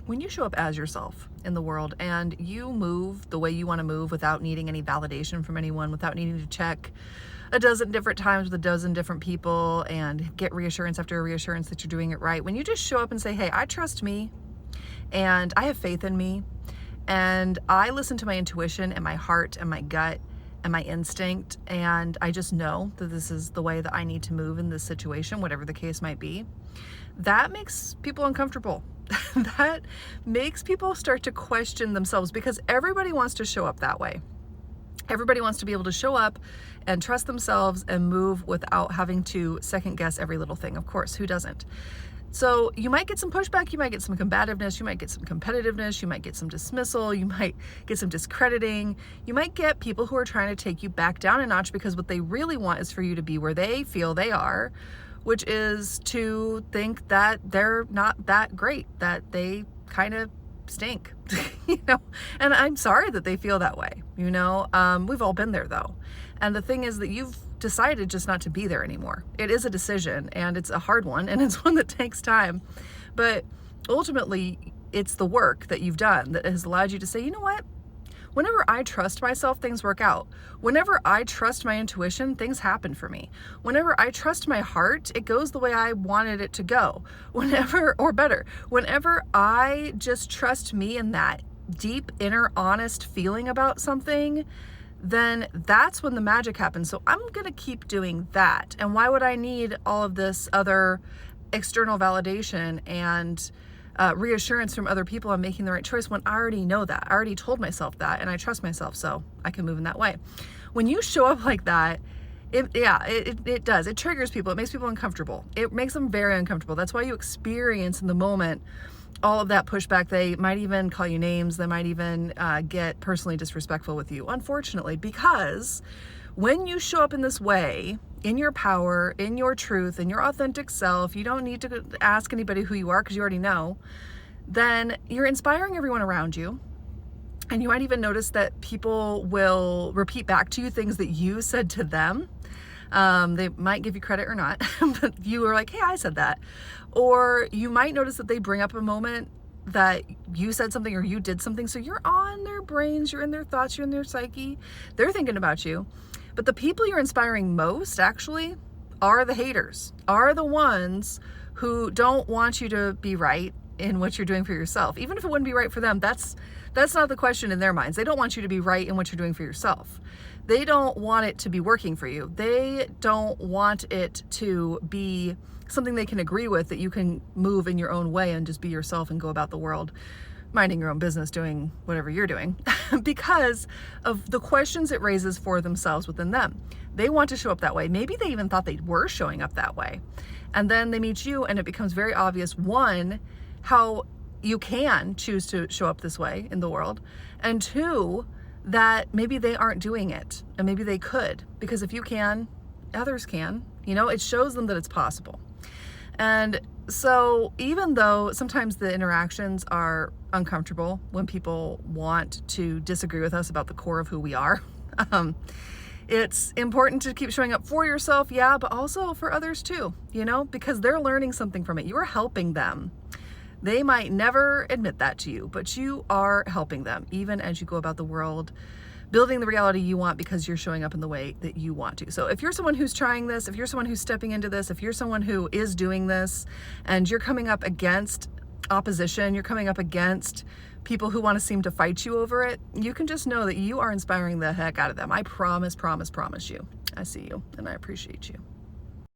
When you show up as yourself in the world and you move the way you want to move without needing any validation from anyone, without needing to check a dozen different times with a dozen different people and get reassurance after reassurance that you're doing it right, when you just show up and say, hey, I trust me and I have faith in me and I listen to my intuition and my heart and my gut and my instinct, and I just know that this is the way that I need to move in this situation, whatever the case might be, that makes people uncomfortable. That makes people start to question themselves, because everybody wants to show up that way. Everybody wants to be able to show up and trust themselves and move without having to second guess every little thing. Of course, who doesn't? So you might get some pushback, you might get some combativeness, you might get some competitiveness, you might get some dismissal, you might get some discrediting, you might get people who are trying to take you back down a notch, because what they really want is for you to be where they feel they are, which is to think that they're not that great, that they kind of stink, and I'm sorry that they feel that way. We've all been there though. And the thing is that you've decided just not to be there anymore. It is a decision, and it's a hard one, and it's one that takes time. But ultimately, it's the work that you've done that has allowed you to say, you know what? Whenever I trust myself, things work out. Whenever I trust my intuition, things happen for me. Whenever I trust my heart, it goes the way I wanted it to go. Whenever I just trust me and that deep inner honest feeling about something, then that's when the magic happens. So I'm going to keep doing that. And why would I need all of this other external validation and reassurance from other people I'm making the right choice, when I already know that? I already told myself that, and I trust myself, so I can move in that way. When you show up like that, it does. It triggers people. It makes people uncomfortable. It makes them very uncomfortable. That's why you experience in the moment all of that pushback. They might even call you names. They might even get personally disrespectful with you, unfortunately, because when you show up in this way, in your power, in your truth, in your authentic self, you don't need to ask anybody who you are, because you already know, then you're inspiring everyone around you. And you might even notice that people will repeat back to you things that you said to them. They might give you credit or not, but you were like, hey, I said that. Or you might notice that they bring up a moment that you said something or you did something. So you're on their brains, you're in their thoughts, you're in their psyche. They're thinking about you. But the people you're inspiring most actually are the haters, are the ones who don't want you to be right in what you're doing for yourself. Even if it wouldn't be right for them, that's not the question in their minds. They don't want you to be right in what you're doing for yourself. They don't want it to be working for you. They don't want it to be something they can agree with, that you can move in your own way and just be yourself and go about the world minding your own business, doing whatever you're doing, because of the questions it raises for themselves within them. They want to show up that way. Maybe they even thought they were showing up that way. And then they meet you and it becomes very obvious, one, how you can choose to show up this way in the world, and two, that maybe they aren't doing it and maybe they could, because if you can, others can. It shows them that it's possible. And so even though sometimes the interactions are uncomfortable when people want to disagree with us about the core of who we are, it's important to keep showing up for yourself, but also for others too, because they're learning something from it. You are helping them. They might never admit that to you, but you are helping them, even as you go about the world, building the reality you want, because you're showing up in the way that you want to. So if you're someone who's trying this, if you're someone who's stepping into this, if you're someone who is doing this and you're coming up against opposition, you're coming up against people who want to seem to fight you over it, you can just know that you are inspiring the heck out of them. I promise you. I see you and I appreciate you.